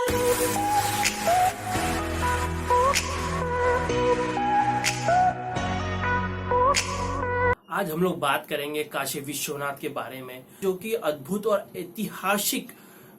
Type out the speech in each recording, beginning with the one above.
आज हम लोग बात करेंगे काशी विश्वनाथ के बारे में, जो कि अद्भुत और ऐतिहासिक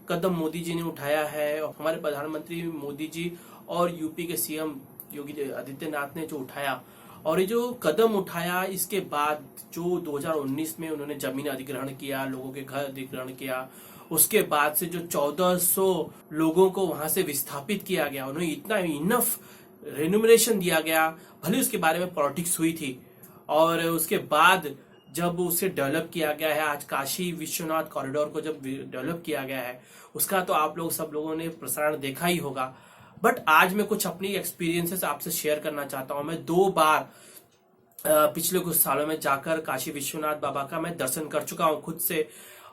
कदम मोदी जी ने उठाया है। हमारे प्रधानमंत्री मोदी जी और यूपी के सीएम योगी आदित्यनाथ ने जो उठाया, और ये जो कदम उठाया इसके बाद जो 2019 में उन्होंने जमीन अधिग्रहण किया, लोगों के घर अधिग्रहण किया, उसके बाद से जो 1400 लोगों को वहां से विस्थापित किया गया, उन्हें इतना इनफ रेन्यूमरेशन दिया गया। भले उसके बारे में पॉलिटिक्स हुई थी, और उसके बाद जब उसे डेवलप किया गया है, आज काशी विश्वनाथ कॉरिडोर को जब डेवलप किया गया है, उसका तो आप लोग सब लोगों ने प्रसारण देखा ही होगा। बट आज मैं कुछ अपनी एक्सपीरियंसेस आपसे शेयर करना चाहता हूं। मैं 2 बार पिछले कुछ सालों में जाकर काशी विश्वनाथ बाबा का मैं दर्शन कर चुका हूं खुद से।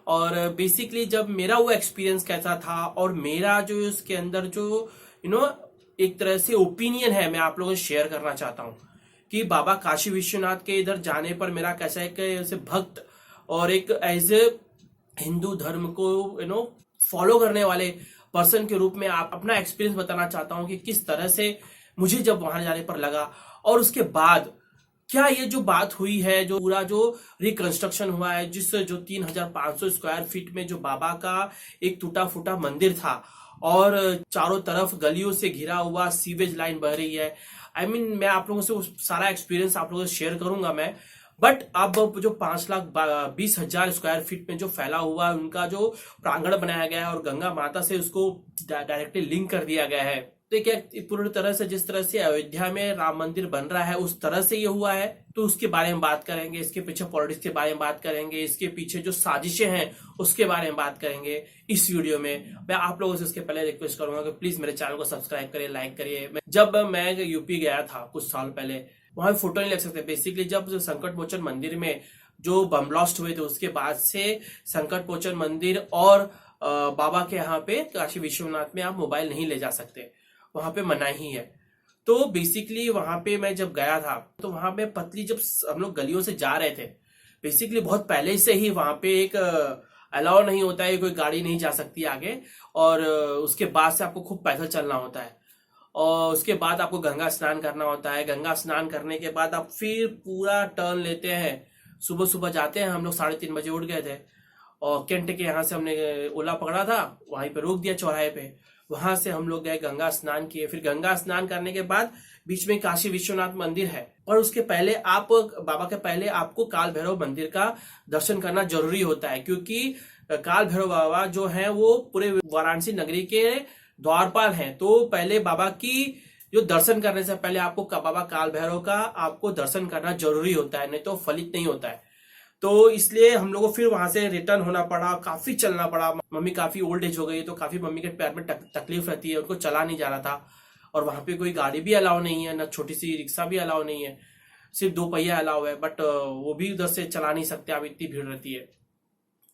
और बेसिकली जब मेरा वो एक्सपीरियंस कैसा था, और मेरा जो उसके अंदर जो एक तरह से ओपिनियन है, मैं आप लोगों से शेयर करना चाहता हूं कि बाबा काशी विश्वनाथ के इधर जाने पर मेरा कैसा है कि ऐसे भक्त और एक एज ए हिंदू धर्म को फॉलो करने वाले पर्सन के रूप में आप अपना एक्सपीरियंस बताना चाहता हूं कि किस तरह से मुझे जब वहां जाने पर लगा, और उसके बाद क्या ये जो बात हुई है, जो पूरा जो रिकंस्ट्रक्शन हुआ है, जिससे जो 3500 स्क्वायर फीट में जो बाबा का एक टूटा फूटा मंदिर था, और चारों तरफ गलियों से घिरा हुआ सीवेज लाइन बह रही है। मैं आप लोगों से सारा एक्सपीरियंस आप लोगों से शेयर करूंगा मैं। बट अब जो 5,20,000 स्क्वायर फीट में जो फैला हुआ है, उनका जो प्रांगण बनाया गया है और गंगा माता से उसको डायरेक्टली लिंक कर दिया गया है, तो क्या पूरी तरह से जिस तरह से अयोध्या में राम मंदिर बन रहा है उस तरह से ये हुआ है, तो उसके बारे में बात करेंगे। इसके पीछे पॉलिटिक्स के बारे में बात करेंगे, इसके पीछे जो साजिशें हैं उसके बारे में बात करेंगे इस वीडियो में। मैं आप लोगों से इसके पहले रिक्वेस्ट करूंगा कि प्लीज मेरे चैनल को सब्सक्राइब करिए, लाइक करिए। जब मैं यूपी गया था कुछ साल पहले, वहां फोटो नहीं लग सकते। बेसिकली जब संकट मोचन मंदिर में जो बम ब्लास्ट हुए थे, उसके बाद से संकट मोचन मंदिर और बाबा के यहाँ पे काशी विश्वनाथ में आप मोबाइल नहीं ले जा सकते, वहां पे मनाही है। तो बेसिकली वहां पे मैं जब गया था, तो वहां पे पतली जब हम लोग गलियों से जा रहे थे, बेसिकली बहुत पहले से ही वहां पे एक अलाउ नहीं होता है, कोई गाड़ी नहीं जा सकती आगे, और उसके बाद से आपको खूब पैदल चलना होता है, और उसके बाद आपको गंगा स्नान करना होता है। गंगा स्नान करने के बाद आप फिर पूरा टर्न लेते हैं। सुबह सुबह जाते हैं, हम लोग 3:30 बजे उठ गए थे, और कैंट के यहाँ से हमने ओला पकड़ा था, वहीं पे रोक दिया चौराहे पे। वहां से हम लोग गए, गंगा स्नान किए। फिर गंगा स्नान करने के बाद बीच में काशी विश्वनाथ मंदिर है, और उसके पहले बाबा के पहले आपको काल भैरव मंदिर का दर्शन करना जरूरी होता है, क्योंकि काल भैरव बाबा जो है वो पूरे वाराणसी नगरी के द्वारपाल हैं। तो पहले बाबा की जो दर्शन करने से पहले आपको बाबा काल भैरव का आपको दर्शन करना जरूरी होता है, नहीं तो फलित नहीं होता है। तो इसलिए हम लोगों को फिर वहां से रिटर्न होना पड़ा, काफी चलना पड़ा। मम्मी काफी ओल्ड एज हो गई, तो काफी मम्मी के पैर में तकलीफ रहती है, उनको चला नहीं जा रहा था। और वहां पे कोई गाड़ी भी अलाउ नहीं है, ना छोटी सी रिक्शा भी अलाउ नहीं है, सिर्फ 2 पहिया अलाउ है, बट वो भी उधर से चला नहीं सकते, अब इतनी भीड़ रहती है।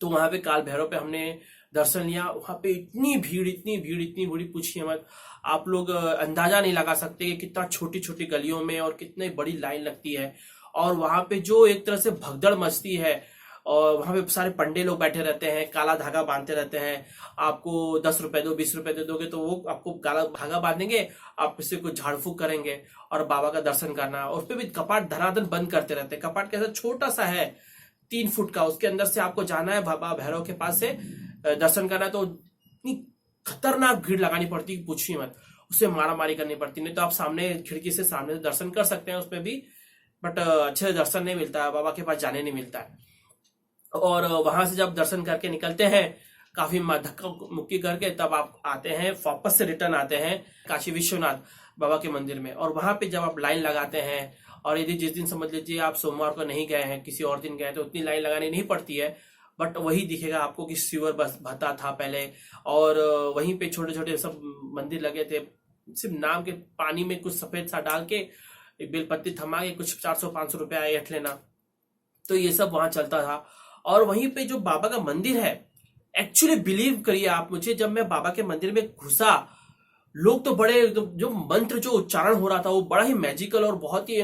तो वहां पे काल भैरव पे हमने दर्शन लिया। वहां पे इतनी भीड़ पूछिए मत, आप लोग अंदाजा नहीं लगा सकते कि कितना छोटी छोटी गलियों में और कितनी बड़ी लाइन लगती है। और वहां पे जो एक तरह से भगदड़ मचती है, और वहां पे सारे पंडे लोग बैठे रहते हैं, काला धागा बांधते रहते हैं। आपको 10 रुपए दो, 20 रुपए दे दोगे तो वो आपको काला धागा बांधेंगे, आप इससे कुछ झाड़ फूक करेंगे और बाबा का दर्शन करना। और उस पर भी कपाट धनाधन बंद करते रहते हैं। कपाट कैसा छोटा सा है, 3 फुट का, उसके अंदर से आपको जाना है बाबा भैरव के पास से दर्शन करना। तो इतनी खतरनाक भीड़ लगानी पड़ती है, पूछिए मत। उससे मारामारी करनी पड़ती, नहीं तो आप सामने खिड़की से सामने से दर्शन कर सकते हैं उसमें भी, बट अच्छे से दर्शन नहीं मिलता है, बाबा के पास जाने नहीं मिलता है। और वहां से जब दर्शन करके निकलते हैं, काफी धक्का मुक्की करके, तब आप आते हैं, वापस से रिटर्न आते हैं काशी विश्वनाथ बाबा के मंदिर में। और वहां पे जब आप लाइन लगाते हैं, और यदि जिस दिन समझ लीजिए आप सोमवार को नहीं गए हैं, किसी और दिन गए, तो उतनी लाइन लगानी नहीं पड़ती है, बट वही दिखेगा आपको कि सीवर बस भत्ता था पहले, और वहीं पे छोटे छोटे सब मंदिर लगे थे। सिर्फ नाम के पानी में कुछ सफेद सा डाल के, एक बेलपत्ती थमा के कुछ 400-500 रुपया ऐठ लेना, तो ये सब वहां चलता था। और वहीं पे जो बाबा का मंदिर है, एक्चुअली बिलीव करिए आप मुझे, जब मैं बाबा के मंदिर में घुसा, लोग तो बड़े, जो मंत्र जो उच्चारण हो रहा था वो बड़ा ही मैजिकल और बहुत ही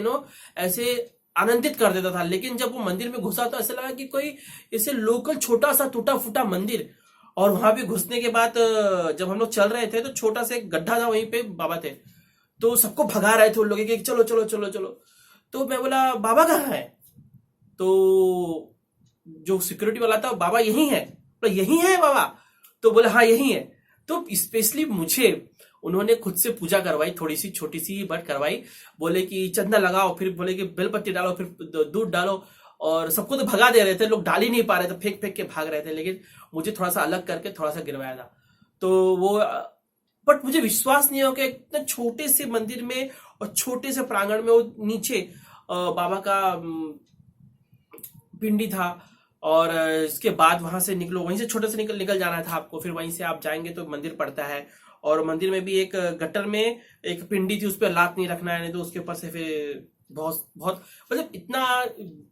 ऐसे आनंदित कर देता था। लेकिन जब वो मंदिर में घुसा तो ऐसा लगा कि कोई ऐसे लोकल छोटा सा टूटा फूटा मंदिर, और वहां पे घुसने के बाद जब हम लोग चल रहे थे तो छोटा सा एक गड्ढा था, वहीं पे बाबा थे, तो सबको भगा रहे थे उन लोग कि चलो चलो चलो चलो। तो मैं बोला बाबा कहाँ है? तो जो सिक्योरिटी वाला था, बाबा यही है? बोला यही है बाबा? तो बोला हाँ यही है। तो स्पेशली मुझे उन्होंने खुद से पूजा करवाई, थोड़ी सी छोटी सी बट करवाई। बोले कि चंदा लगाओ, फिर बोले कि बेलपत्ती डालो, फिर दूध डालो, और सबको तो भगा दे रहे थे, लोग डाल ही नहीं पा रहे थे, फेंक फेंक के भाग रहे थे, लेकिन मुझे थोड़ा सा अलग करके थोड़ा सा गिरवाया था। तो वो बट मुझे विश्वास नहीं हो कि इतने छोटे से मंदिर में और छोटे से प्रांगण में वो नीचे बाबा का पिंडी था, और इसके बाद वहां से निकलो, वहीं से छोटे से निकल जाना था आपको, फिर वहीं से आप जाएंगे तो मंदिर पड़ता है, और मंदिर में भी एक गटर में एक पिंडी थी, उस पर लात नहीं रखना है, नहीं तो उसके ऊपर से फिर बहुत बहुत मतलब इतना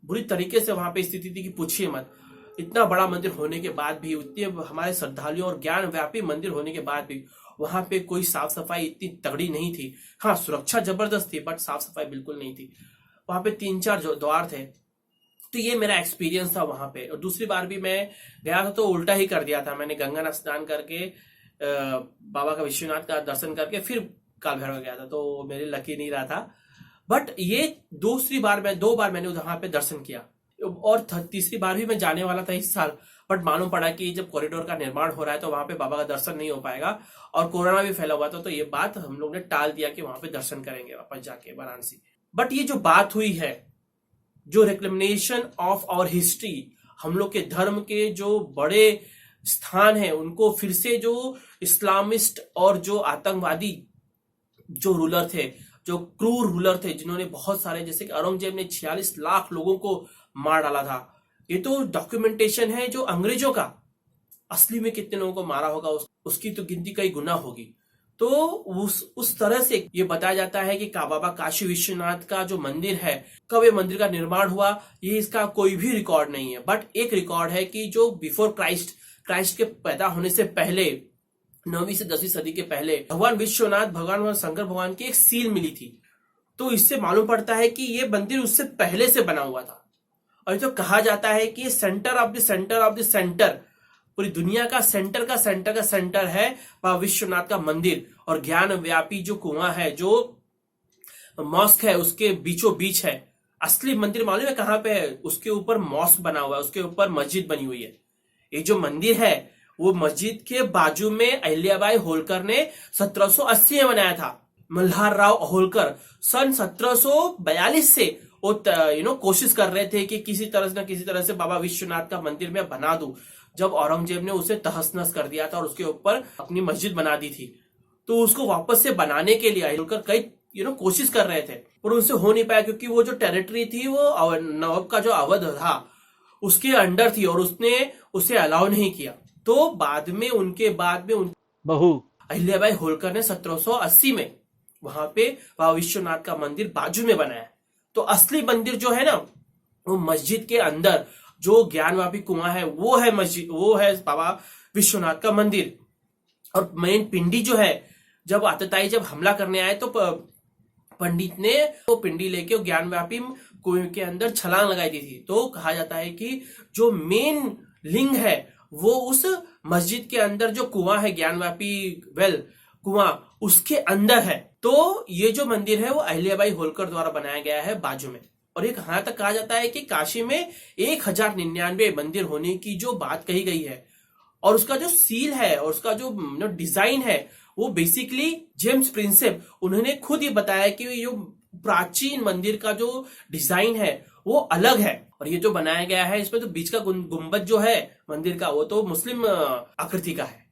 बुरी तरीके से वहां पे स्थिति थी कि पूछिए मत। इतना बड़ा मंदिर होने के बाद भी, इतने हमारे श्रद्धालुओं और ज्ञान व्यापी मंदिर होने के बाद भी वहां पे कोई साफ सफाई इतनी तगड़ी नहीं थी। हाँ, सुरक्षा जबरदस्त थी, बट साफ सफाई बिल्कुल नहीं थी। वहां पे 3-4 द्वार थे। तो ये मेरा एक्सपीरियंस था वहां पे। और दूसरी बार भी मैं गया था तो उल्टा ही कर दिया था, मैंने गंगा स्नान करके बाबा का विश्वनाथ का दर्शन करके फिर काल भैरव गया था, तो मेरे लकी नहीं रहा था। बट ये दूसरी बार मैं 2 बार मैंने वहां पे दर्शन किया, और तीसरी बार भी मैं जाने वाला था इस साल, बट मालूम पड़ा कि जब कॉरिडोर का निर्माण हो रहा है तो वहां पे बाबा का दर्शन नहीं हो पाएगा, और कोरोना भी फैला हुआ था, तो ये बात हम लोग ने टाल दिया कि वहां पे दर्शन करेंगे वापस जाके वाराणसी। बट ये जो बात हुई है, जो रिक्लेमिनेशन ऑफ आवर हिस्ट्री, हम लोग के धर्म के जो बड़े स्थान है उनको फिर से जो इस्लामिस्ट और जो आतंकवादी जो रूलर थे, जो क्रूर रूलर थे, जिन्होंने बहुत सारे, जैसे कि औरंगजेब ने 46 लाख लोगों को मार डाला था, ये तो डॉक्यूमेंटेशन है जो अंग्रेजों का। असली में कितने लोगों को मारा होगा उसकी तो गिनती कई गुना होगी। तो उस तरह से ये बताया जाता है कि बाबा काशी विश्वनाथ का जो मंदिर है, कब ये मंदिर का निर्माण हुआ, ये इसका कोई भी रिकॉर्ड नहीं है। बट एक रिकॉर्ड है कि जो बिफोर क्राइस्ट के पैदा होने से पहले, 9वीं से 10वीं सदी के पहले, भगवान विश्वनाथ, भगवान शंकर भगवान की एक सील मिली थी। तो इससे मालूम पड़ता है कि ये मंदिर उससे पहले से बना हुआ था। और तो कहा जाता है कि centre of the centre of the centre, पूरी दुनिया का सेंटर है बाबा विश्वनाथ का मंदिर। और ज्ञान व्यापी जो कुआं है, जो मॉस्क है, उसके बीचों बीच है। असली मंदिर मालूम है कहां पे है? उसके ऊपर मॉस्क बना हुआ है, उसके ऊपर मस्जिद बनी हुई है। ये जो मंदिर है वो मस्जिद के बाजू में अहिल्याबाई होलकर ने 1780 में बनाया था। मल्हार राव होलकर सन 1742 से वो कोशिश कर रहे थे कि किसी तरह से बाबा विश्वनाथ का मंदिर में बना दूं। जब औरंगजेब ने उसे तहस नहस कर दिया था और उसके ऊपर अपनी मस्जिद बना दी थी, तो उसको वापस से बनाने के लिए होलकर कई कोशिश कर रहे थे, पर उनसे हो नहीं पाया, क्योंकि वो जो टेरिटरी थी वो नवाब का जो अवध था उसके अंडर थी, और उसने उसे अलाउ नहीं किया। तो बाद में उनके बहू अहिल्याबाई होलकर ने 1780 में वहां पे बाबा विश्वनाथ का मंदिर बाजू में बनाया। तो असली मंदिर जो है ना, वो मस्जिद के अंदर जो ज्ञानवापी कुआं है वो है मस्जिद, वो है बाबा विश्वनाथ का मंदिर। और मेन पिंडी जो है, जब आतताई जब हमला करने आए तो पंडित ने वो पिंडी लेके ज्ञानव्यापी कुएं के अंदर छलांग लगाई दी थी। तो कहा जाता है कि जो मेन लिंग है वो उस मस्जिद के अंदर जो कुआं है, ज्ञानव्यापी वेल कुआं, उसके अंदर है। तो ये जो मंदिर है वो अहिल्याबाई होलकर द्वारा बनाया गया है बाजू में। और एक यहां तक कहा जाता है कि काशी में 1099 मंदिर होने की जो बात कही गई है, और उसका जो सील है और उसका जो डिजाइन है वो बेसिकली जेम्स प्रिंसेप उन्होंने खुद ये बताया कि ये प्राचीन मंदिर का जो डिजाइन है वो अलग है। और ये जो बनाया गया है इसमें तो बीच का गुंबद जो है मंदिर का वो तो मुस्लिम आकृति का है,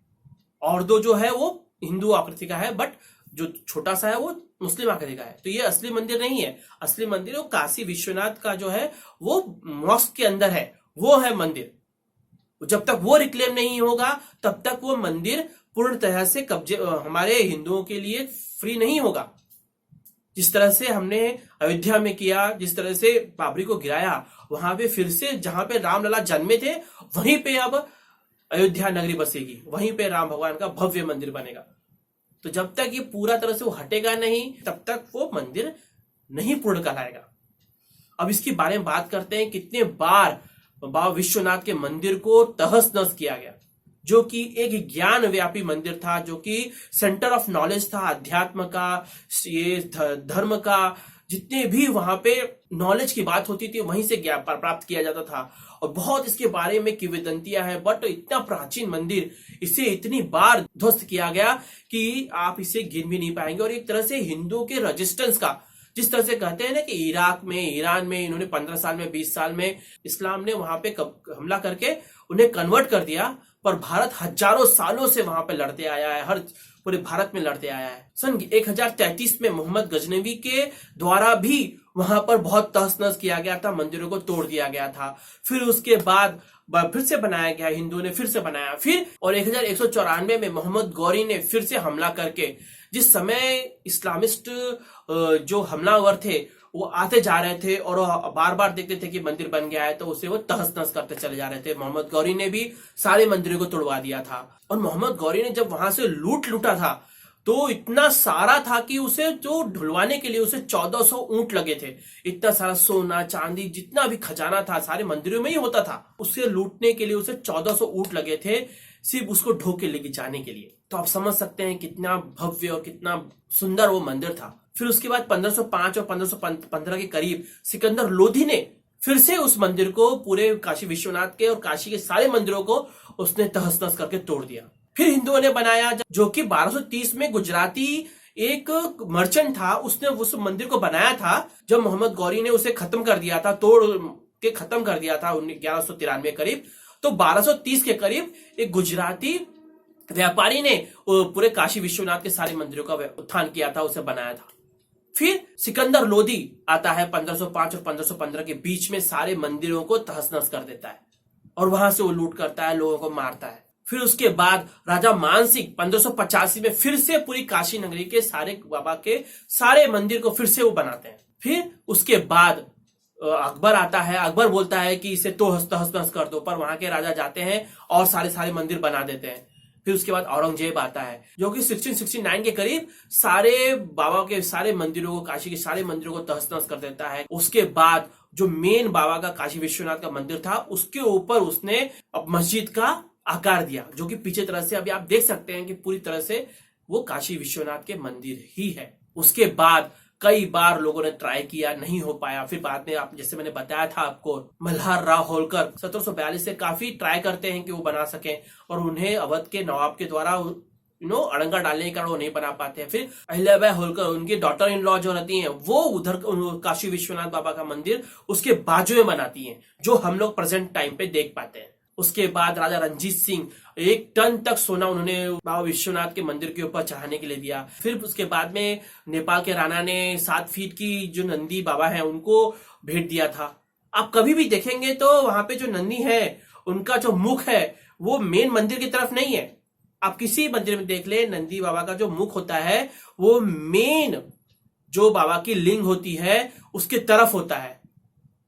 और दो जो है वो हिंदू आकृति का है, बट जो छोटा सा है वो मुस्लिम आकृति का है। तो ये असली मंदिर नहीं है। असली मंदिर वो काशी विश्वनाथ का जो है वो मॉस्क के अंदर है, वो है मंदिर। जब तक वो रिक्लेम नहीं होगा तब तक वो मंदिर पूर्ण तरह से कब्जे हमारे हिंदुओं के लिए फ्री नहीं होगा। जिस तरह से हमने अयोध्या में किया, जिस तरह से बाबरी को गिराया, वहां पे फिर से जहां पे रामलला जन्मे थे वहीं पे अब अयोध्या नगरी बसेगी, वहीं पे राम भगवान का भव्य मंदिर बनेगा। तो जब तक ये पूरा तरह से वो हटेगा नहीं तब तक वो मंदिर नहीं पूर्ण कहलाएगा। अब इसके बारे में बात करते हैं, कितने बार बाबा विश्वनाथ के मंदिर को तहस नहस किया गया। जो कि एक ज्ञान व्यापी मंदिर था, जो कि सेंटर ऑफ नॉलेज था, अध्यात्म का, ये धर्म का, जितने भी वहां पे नॉलेज की बात होती थी वहीं से ज्ञान प्राप्त किया जाता था। और बहुत इसके बारे में किंवदंतियां हैं, बट इतना प्राचीन मंदिर, इसे इतनी बार ध्वस्त किया गया कि आप इसे गिन भी नहीं पाएंगे। और एक तरह से हिंदुओं के रेजिस्टेंस का, जिस तरह से कहते हैं ना कि इराक में, ईरान में इन्होंने 15 साल में, 20 साल में इस्लाम ने वहां पे हमला करके उन्हें कन्वर्ट कर दिया, पर भारत हजारों सालों से वहां पे लड़ते आया है, हर पूरे भारत में लड़ते आया है। सन 1033 में मोहम्मद गजनवी के द्वारा भी वहां पर बहुत तहस नहस किया गया था, मंदिरों को तोड़ दिया गया था। फिर उसके बाद फिर से बनाया गया, हिंदुओं ने फिर से बनाया, फिर और 1194 में मोहम्मद गौरी ने फिर से हमला करके, जिस समय इस्लामिस्ट जो हमलावर थे वो आते जा रहे थे और बार बार देखते थे कि मंदिर बन गया है, तो उसे वो तहस नहस करते चले जा रहे थे। मोहम्मद गौरी ने भी सारे मंदिरों को तोड़वा दिया था। और मोहम्मद गौरी ने जब वहां से लूटा था तो इतना सारा था कि उसे जो ढुलवाने के लिए उसे 1400 ऊंट लगे थे। इतना सारा सोना चांदी जितना भी खजाना था सारे मंदिरों में ही होता था, उसे लूटने के लिए उसे 1400 ऊंट लगे थे, सिर्फ उसको ढो के लेके जाने के लिए। तो आप समझ सकते हैं कितना भव्य और कितना सुंदर वो मंदिर था। फिर उसके बाद 1505 और 1515 के करीब सिकंदर लोधी ने फिर से उस मंदिर को, पूरे काशी विश्वनाथ के और काशी के सारे मंदिरों को उसने तहस नहस करके तोड़ दिया। फिर हिंदुओं ने बनाया, जो कि 1230 में गुजराती एक मर्चेंट था, उसने उस मंदिर को बनाया था। जब मोहम्मद गौरी ने उसे खत्म कर दिया था, तोड़ के खत्म कर दिया था 1193 करीब, तो 1230 के करीब एक गुजराती व्यापारी ने पूरे काशी विश्वनाथ के सारे मंदिरों का उत्थान किया था, उसे बनाया था। फिर सिकंदर लोधी आता है 1505 और 1515 के बीच में, सारे मंदिरों को तहस नहस कर देता है और वहां से वो लूट करता है, लोगों को मारता है। फिर उसके बाद राजा मानसिंह 1585 में फिर से पूरी काशी नगरी के सारे बाबा के सारे मंदिर को फिर से वो बनाते हैं। फिर उसके बाद अकबर आता है, अकबर बोलता है कि इसे तो तहस नहस कर दो, पर वहां के राजा जाते हैं और सारे मंदिर बना देते हैं। फिर उसके बाद औरंगजेब आता है, जो कि 1669 के करीब सारे बाबा के सारे मंदिरों को, काशी के सारे मंदिरों को तहस नहस कर देता है। उसके बाद जो मेन बाबा का काशी विश्वनाथ का मंदिर था, उसके ऊपर उसने अब मस्जिद का आकार दिया, जो कि पीछे तरह से अभी आप देख सकते हैं कि पूरी तरह से वो काशी विश्वनाथ के मंदिर ही है। उसके बाद कई बार लोगों ने ट्राई किया, नहीं हो पाया। फिर बाद में, आप जैसे मैंने बताया था आपको, मल्हार राव होलकर 1742 से काफी ट्राई करते हैं कि वो बना सकें, और उन्हें अवध के नवाब के द्वारा अड़ंगा डालने के कारण वो नहीं बना पाते हैं। फिर अहिल्याबाई होलकर, उनकी डॉटर इन लॉ जो रहती हैं, वो उधर काशी विश्वनाथ बाबा का मंदिर उसके बाजू में बनाती हैं, जो हम लोग प्रेजेंट टाइम पे देख पाते हैं। उसके बाद राजा रंजीत सिंह 1 टन तक सोना उन्होंने बाबा विश्वनाथ के मंदिर के ऊपर चढ़ाने के लिए दिया। फिर उसके बाद में नेपाल के राणा ने 7 फीट की जो नंदी बाबा है उनको भेंट दिया था। आप कभी भी देखेंगे तो वहां पे जो नंदी है, उनका जो मुख है वो मेन मंदिर की तरफ नहीं है। आप किसी मंदिर में देख ले, नंदी बाबा का जो मुख होता है वो मेन जो बाबा की लिंग होती है उसके तरफ होता है।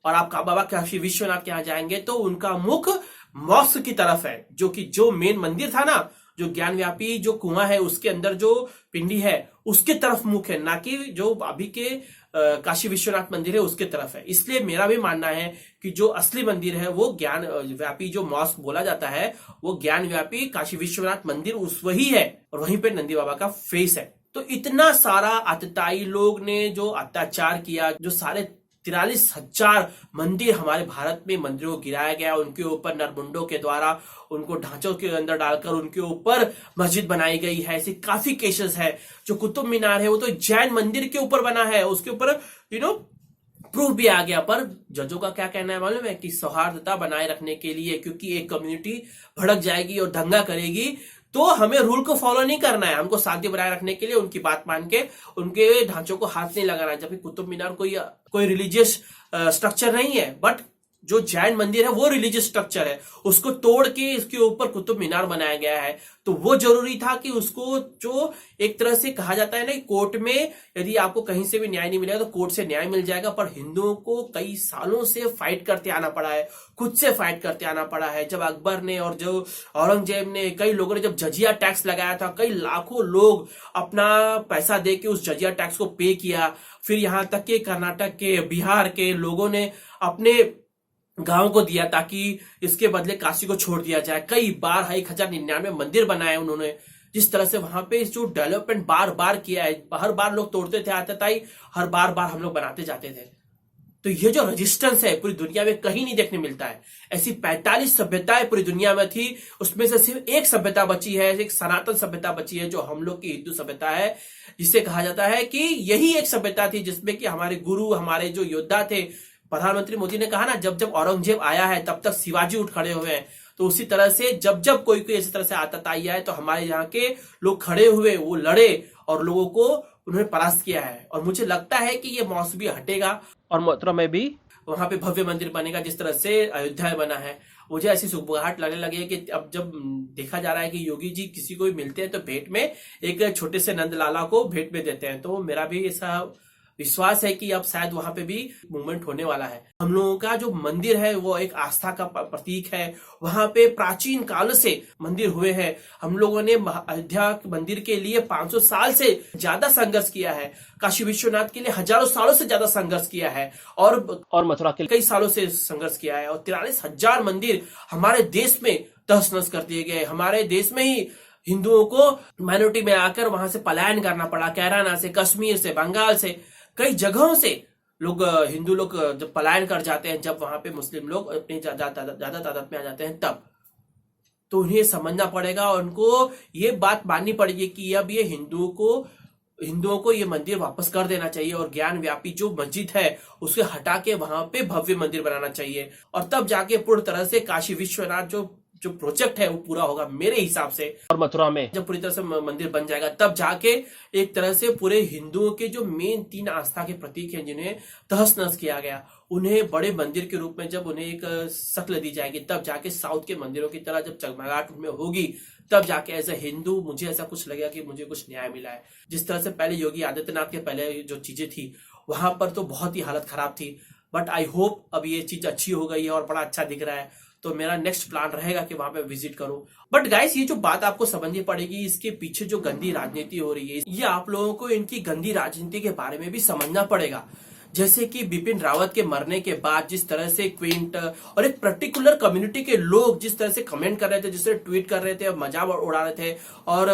और आप बाबा काशी विश्वनाथ के यहाँ जाएंगे तो उनका मुख मॉस्क की तरफ है, जो कि जो मेन मंदिर था ना, जो ज्ञान व्यापी जो कुआं है उसके अंदर जो पिंडी है उसके तरफ मुख है, ना कि जो अभी के काशी विश्वनाथ मंदिर है उसके तरफ है। इसलिए मेरा भी मानना है कि जो असली मंदिर है वो ज्ञान व्यापी जो मॉस्क बोला जाता है, वो ज्ञान व्यापी काशी विश्वनाथ मंदिर उस वही है, और वहीं पे नंदी बाबा का फेस है। तो इतना सारा आतताई लोग ने जो अत्याचार किया, जो सारे 43,000 मंदिर हमारे भारत में मंदिरों को गिराया गया, उनके ऊपर नरमुंडों के द्वारा उनको ढांचों के अंदर डालकर उनके ऊपर मस्जिद बनाई गई है। ऐसे काफी केसेस है। जो कुतुब मीनार है वो तो जैन मंदिर के ऊपर बना है, उसके ऊपर प्रूफ भी आ गया। पर जजों का क्या कहना है मालूम है, कि सौहार्दता बनाए रखने के लिए, क्योंकि एक कम्युनिटी भड़क जाएगी और दंगा करेगी, तो हमें रूल को फॉलो नहीं करना है, हमको शांति बनाए रखने के लिए उनकी बात मान के उनके ढांचों को हाथ नहीं लगाना है। जबकि कुतुब मीनार कोई रिलीजियस स्ट्रक्चर नहीं है, बट जो जैन मंदिर है वो रिलीजियस स्ट्रक्चर है, उसको तोड़ के इसके ऊपर कुतुब मीनार बनाया गया है। तो वो जरूरी था कि उसको, जो एक तरह से कहा जाता है ना, कोर्ट में यदि आपको कहीं से भी न्याय नहीं मिलेगा तो कोर्ट से न्याय मिल जाएगा। पर हिंदुओं को कई सालों से फाइट करते आना पड़ा है, खुद से फाइट करते आना पड़ा है। जब अकबर ने और जो औरंगजेब ने, कई लोगों ने जब जजिया टैक्स लगाया था, कई लाखों लोग अपना पैसा दे के उस जजिया टैक्स को पे किया। फिर यहां तक के कर्नाटक के, बिहार के लोगों ने अपने गांव को दिया ताकि इसके बदले काशी को छोड़ दिया जाए। कई बार 1099 मंदिर बनाए उन्होंने। जिस तरह से वहां पे जो डेवलपमेंट बार बार किया है, हर बार लोग तोड़ते थे आतताई, हर बार हम लोग बनाते जाते थे। तो ये जो रेजिस्टेंस है पूरी दुनिया में कहीं नहीं देखने मिलता है। ऐसी 45 सभ्यताएं पूरी दुनिया में थी, उसमें से सिर्फ एक सभ्यता बची है, एक सनातन सभ्यता बची है जो हम लोग की हिंदू सभ्यता है, जिसे कहा जाता है कि यही एक सभ्यता थी जिसमें कि हमारे गुरु, हमारे जो योद्धा थे। प्रधानमंत्री मोदी ने कहा ना, जब जब औरंगजेब आया है तब तक शिवाजी उठ खड़े हुए हैं। तो उसी तरह से जब जब कोई कोई इसी तरह से आतताई आए तो हमारे यहाँ के लोग खड़े हुए, वो लड़े और लोगों को उन्होंने परास्त किया है। और मुझे लगता है कि ये मौसमी हटेगा और मथुरा में भी वहां पे भव्य मंदिर बनेगा जिस तरह से अयोध्या में बना है। मुझे ऐसी सुगबुगाहट लगने लगी है कि अब जब देखा जा रहा है कि योगी जी किसी को भी मिलते हैं तो भेंट में एक छोटे से नंद लाला को भेंट में देते हैं। तो मेरा भी ऐसा विश्वास है कि अब शायद वहां पे भी मूवमेंट होने वाला है। हम लोगों का जो मंदिर है वो एक आस्था का प्रतीक है। वहां पे प्राचीन काल से मंदिर हुए हैं। हम लोगों ने अयोध्या मंदिर के लिए 500 साल से ज्यादा संघर्ष किया है। काशी विश्वनाथ के लिए हजारों सालों से ज्यादा संघर्ष किया है और मथुरा के लिए कई सालों से संघर्ष किया है। और 43,000 मंदिर हमारे देश में तहस नहस कर दिए गए। हमारे देश में ही हिंदुओं को माइनॉरिटी में आकर वहां से पलायन करना पड़ा। कैराना से, कश्मीर से, बंगाल से, कई जगहों से लोग, हिंदू लोग जब पलायन कर जाते हैं, जब वहां पे मुस्लिम लोग अपनी ज्यादा तादाद में आ जाते हैं तब। तो उन्हें समझना पड़ेगा और उनको ये बात माननी पड़ेगी कि अब ये हिंदुओं को ये मंदिर वापस कर देना चाहिए और ज्ञान व्यापी जो मस्जिद है उसे हटा के वहां पे भव्य मंदिर बनाना चाहिए। और तब जाके पूर्ण तरह से काशी विश्वनाथ जो प्रोजेक्ट है वो पूरा होगा मेरे हिसाब से। और मथुरा में जब पूरी तरह से मंदिर बन जाएगा तब जाके एक तरह से पूरे हिंदुओं के जो मेन 3 आस्था के प्रतीक हैं जिन्हें तहस नहस किया गया, उन्हें बड़े मंदिर के रूप में जब उन्हें एक शक्ल दी जाएगी, तब जाके साउथ के मंदिरों की तरह जब चगमगाहट उनमें होगी, तब जाके एज ए हिंदू मुझे ऐसा कुछ लगेगा कि मुझे कुछ न्याय मिला है। जिस तरह से पहले योगी आदित्यनाथ के पहले जो चीजें थी वहां पर तो बहुत ही हालत खराब थी, बट आई होप अब ये चीज अच्छी हो गई है और बड़ा अच्छा दिख रहा है। तो मेरा नेक्स्ट प्लान रहेगा कि वहां पे विजिट करूं। बट गाइस, ये जो बात आपको समझनी पड़ेगी, इसके पीछे जो गंदी राजनीति हो रही है, ये आप लोगों को इनकी गंदी राजनीति के बारे में भी समझना पड़ेगा। जैसे कि बिपिन रावत के मरने के बाद जिस तरह से क्विंट और एक पर्टिकुलर कम्युनिटी के लोग जिस तरह से कमेंट कर रहे थे, जिस तरह ट्वीट कर रहे थे, मजाक उड़ा रहे थे और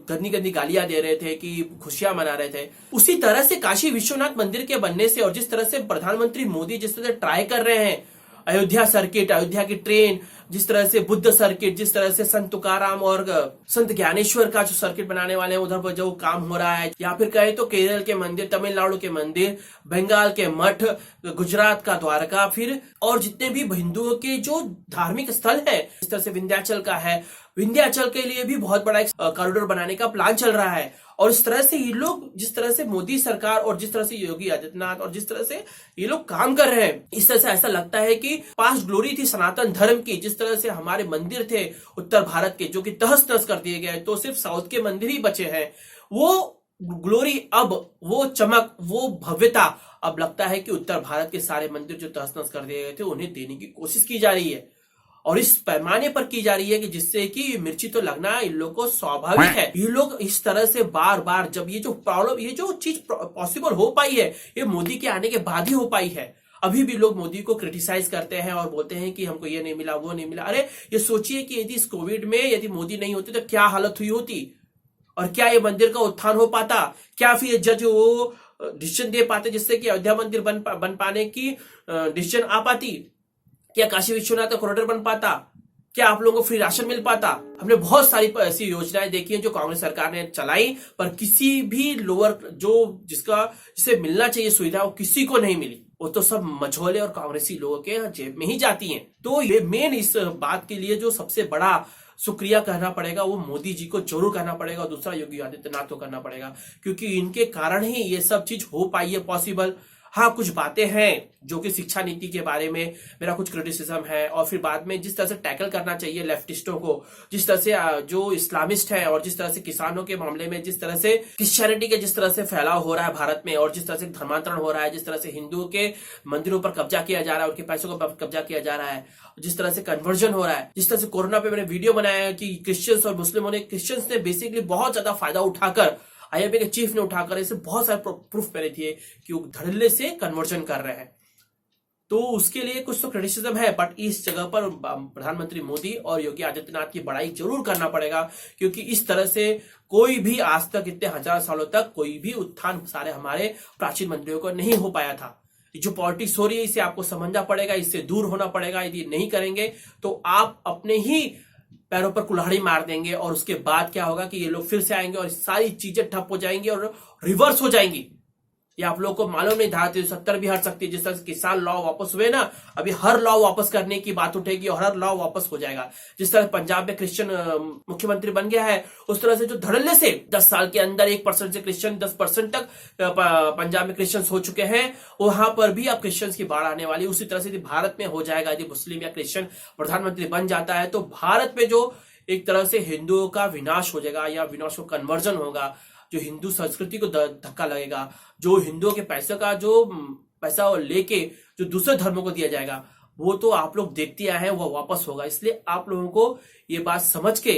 गंदी गंदी गालियां दे रहे थे कि खुशियां मना रहे थे, उसी तरह से काशी विश्वनाथ मंदिर के बनने से और जिस तरह से प्रधानमंत्री मोदी जिस तरह से ट्राई कर रहे हैं अयोध्या सर्किट, अयोध्या की ट्रेन, जिस तरह से बुद्ध सर्किट, जिस तरह से संत तुकाराम और संत ज्ञानेश्वर का जो सर्किट बनाने वाले हैं उधर पर जो काम हो रहा है, या फिर कहे तो केरल के मंदिर, तमिलनाडु के मंदिर, बंगाल के मठ, गुजरात का द्वारका, फिर और जितने भी हिंदुओं के जो धार्मिक स्थल है, इस तरह से विंध्याचल का है, विंध्याचल के लिए भी बहुत बड़ा एक कॉरिडोर बनाने का प्लान चल रहा है। और इस तरह से ये लोग, जिस तरह से मोदी सरकार और जिस तरह से योगी आदित्यनाथ और जिस तरह से ये लोग काम कर रहे हैं, इस तरह से ऐसा लगता है कि पास्ट ग्लोरी थी सनातन धर्म की, जिस तरह से हमारे मंदिर थे उत्तर भारत के जो कि तहस नहस कर दिए गए, तो सिर्फ साउथ के मंदिर ही बचे हैं। वो ग्लोरी, अब वो चमक, वो भव्यता अब लगता है कि उत्तर भारत के सारे मंदिर जो तहस नहस कर दिए गए थे उन्हें देने की कोशिश की जा रही है। और इस पैमाने पर की जा रही है कि जिससे कि मिर्ची तो लगना इन लोगों को स्वाभाविक है। ये लोग इस तरह से बार बार, जब ये जो प्रॉब्लम, ये जो चीज पॉसिबल हो पाई है, ये मोदी के आने के बाद ही हो पाई है। अभी भी लोग मोदी को क्रिटिसाइज करते हैं और बोलते हैं कि हमको ये नहीं मिला, वो नहीं मिला। अरे ये सोचिए कि यदि इस कोविड में यदि मोदी नहीं होते तो क्या हालत हुई होती, और क्या ये मंदिर का उत्थान हो पाता, क्या फिर जज वो डिसीजन दे पाते जिससे कि अयोध्या मंदिर बन पाने की डिसीजन आ पाती, क्या काशी विश्वनाथ का कॉरिडोर बन पाता, क्या आप लोगों को फ्री राशन मिल पाता। हमने बहुत सारी ऐसी योजनाएं देखी हैं जो कांग्रेस सरकार ने चलाई, पर किसी भी लोअर जिसे मिलना चाहिए सुविधा वो किसी को नहीं मिली। वो तो सब मझोले और कांग्रेसी लोगों के जेब में ही जाती हैं। तो ये मेन इस बात के लिए जो सबसे बड़ा शुक्रिया कहना पड़ेगा वो मोदी जी को जरूर करना पड़ेगा, और दूसरा योगी आदित्यनाथ को करना पड़ेगा, क्योंकि इनके कारण ही ये सब चीज हो पाई है पॉसिबल। हाँ, कुछ बातें हैं जो कि शिक्षा नीति के बारे में मेरा कुछ क्रिटिसिज्म है, और फिर बाद में जिस तरह से टैकल करना चाहिए लेफ्टिस्टों को, जिस तरह से जो इस्लामिस्ट है, और जिस तरह से किसानों के मामले में जिस तरह से क्रिश्चियनिटी के जिस तरह से फैलाव हो रहा है भारत में, और जिस तरह से धर्मांतरण हो रहा है, जिस तरह से हिंदुओं के मंदिरों पर कब्जा किया जा रहा है, उनके पैसों पर कब्जा किया जा रहा है, जिस तरह से कन्वर्जन हो रहा है, जिस तरह से कोरोना पे मैंने वीडियो बनाया है कि क्रिश्चियंस और मुस्लिमों ने, क्रिश्चियंस ने बेसिकली बहुत ज्यादा फायदा उठाकर, आईएमए के चीफ ने उठाकर ऐसे बहुत सारे प्रूफ मैंने दिए कि वो धड़ल्ले से कन्वर्जन कर रहे हैं। तो उसके लिए कुछ तो क्रिटिसिज्म है, बट इस जगह पर प्रधानमंत्री मोदी और योगी आदित्यनाथ की बड़ाई जरूर करना पड़ेगा, क्योंकि इस तरह से कोई भी आज तक इतने हजार सालों तक कोई भी उत्थान सारे हमारे प्राचीन मंदिरों को नहीं हो पाया था। जो पॉलिटिक्स हो रही है इसे आपको समझना पड़ेगा, इससे दूर होना पड़ेगा। यदि नहीं करेंगे तो आप अपने ही पैरों पर कुल्हाड़ी मार देंगे, और उसके बाद क्या होगा कि ये लोग फिर से आएंगे और सारी चीजें ठप हो जाएंगी और रिवर्स हो जाएंगी। ये आप लोगों को मालूम नहीं, धारा 370 भी हट सकती है। जिस तरह से किसान लॉ वापस हुए ना, अभी हर लॉ वापस करने की बात उठेगी और हर लॉ वापस हो जाएगा। जिस तरह पंजाब में क्रिश्चियन मुख्यमंत्री बन गया है, उस तरह से जो धड़ल्ले से 10 साल के अंदर 1% से क्रिश्चियन 10% तक पंजाब में क्रिश्चियंस हो चुके हैं, वहां पर भी अब क्रिश्चियंस की बाढ़ आने वाली। उसी तरह से भारत में हो जाएगा। यदि मुस्लिम या क्रिश्चियन प्रधानमंत्री बन जाता है तो भारत में जो एक तरह से हिंदुओं का विनाश हो जाएगा या विनाश को कन्वर्जन होगा, जो हिंदू संस्कृति को धक्का लगेगा, जो हिंदुओं के पैसे का जो पैसा लेके जो दूसरे धर्मों को दिया जाएगा, वो तो आप लोग देखते आए हैं, वो वापस होगा। इसलिए आप लोगों को ये बात समझ के,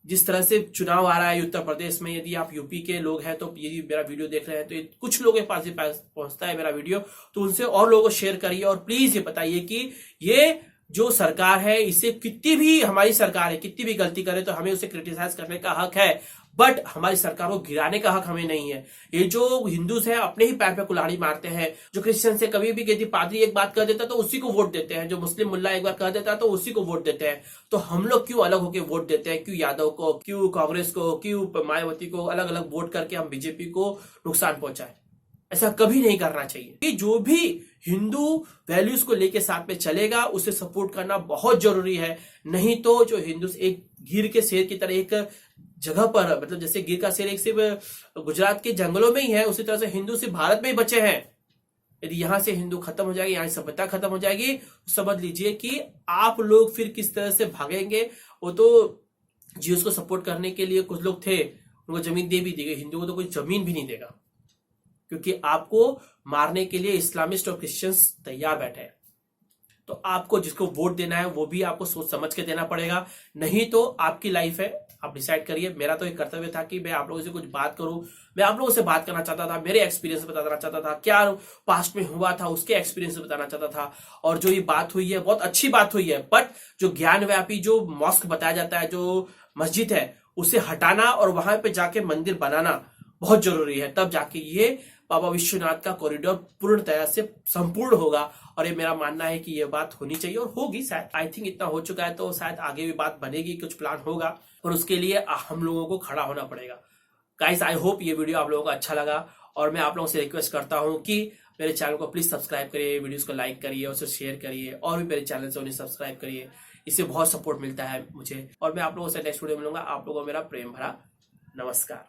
जिस तरह से चुनाव आ रहा है उत्तर प्रदेश में, यदि आप यूपी के लोग हैं तो यदि मेरा वीडियो देख रहे हैं तो कुछ लोगों के पास ही पहुंचता है मेरा वीडियो, तो उनसे और लोगों को शेयर करिए और प्लीज ये बताइए कि ये जो सरकार है, इसे कितनी भी हमारी सरकार है कितनी भी गलती करे तो हमें उसे क्रिटिसाइज करने का हक है, बट हमारी सरकार को गिराने का हक हमें नहीं है। ये जो हिंदूज हैं अपने ही पैर पे कुल्हाड़ी मारते हैं। जो क्रिश्चियन से कभी भी यदि पादरी एक बात कह देता तो उसी को वोट देते हैं, जो मुस्लिम मुल्ला एक बार कह देता तो उसी को वोट देते हैं। तो हम लोग क्यों अलग होकर वोट देते हैं? क्यों यादव को, क्यों कांग्रेस को, क्यों मायावती को अलग अलग वोट करके हम बीजेपी को नुकसान पहुंचाए? ऐसा कभी नहीं करना चाहिए। कि जो भी हिंदू वैल्यूज को लेके साथ में चलेगा उसे सपोर्ट करना बहुत जरूरी है। नहीं तो जो हिंदू एक गिर के शेर की तरह एक जगह पर, मतलब जैसे गिर का शेर एक सिर्फ गुजरात के जंगलों में ही है, उसी तरह से हिंदू सिर्फ भारत में ही बचे हैं। यदि यहां से हिंदू खत्म हो जाएगी, यहां सभ्यता खत्म हो जाएगी, तो समझ लीजिए कि आप लोग फिर किस तरह से भागेंगे। वो तो जी उसको सपोर्ट करने के लिए कुछ लोग थे, उनको जमीन दे भी दी गई, हिंदू को तो कोई जमीन भी नहीं देगा, क्योंकि आपको मारने के लिए इस्लामिस्ट और क्रिश्चियंस तैयार बैठे हैं। तो आपको जिसको वोट देना है वो भी आपको सोच समझ के देना पड़ेगा, नहीं तो आपकी लाइफ है, आप डिसाइड करिए। मेरा तो एक कर्तव्य था कि मैं आप लोगों से कुछ बात करूं, मैं आप लोगों से बात करना चाहता था, मेरे एक्सपीरियंस बताना चाहता था, क्या पास्ट में हुआ था उसके एक्सपीरियंस बताना चाहता था। और जो ये बात हुई है बहुत अच्छी बात हुई है, बट जो ज्ञानव्यापी जो मॉस्क बताया जाता है, जो मस्जिद है, उसे हटाना और वहां पे जाके मंदिर बनाना बहुत जरूरी है। तब जाके ये बाबा विश्वनाथ का कॉरिडोर पूर्ण तरह से संपूर्ण होगा। और ये मेरा मानना है कि ये बात होनी चाहिए और होगी शायद। आई थिंक इतना हो चुका है तो शायद आगे भी बात बनेगी, कुछ प्लान होगा और उसके लिए हम लोगों को खड़ा होना पड़ेगा। गाइस, आई होप ये वीडियो आप लोगों को अच्छा लगा और मैं आप लोगों से रिक्वेस्ट करता हूं कि मेरे चैनल को प्लीज सब्सक्राइब करिए, वीडियोस को लाइक करिए, उसे शेयर करिए और भी मेरे चैनल से उन्हें सब्सक्राइब करिए। इससे बहुत सपोर्ट मिलता है मुझे। और मैं आप लोगों से नेक्स्ट वीडियो मिलूंगा। आप लोगों को मेरा प्रेम भरा नमस्कार।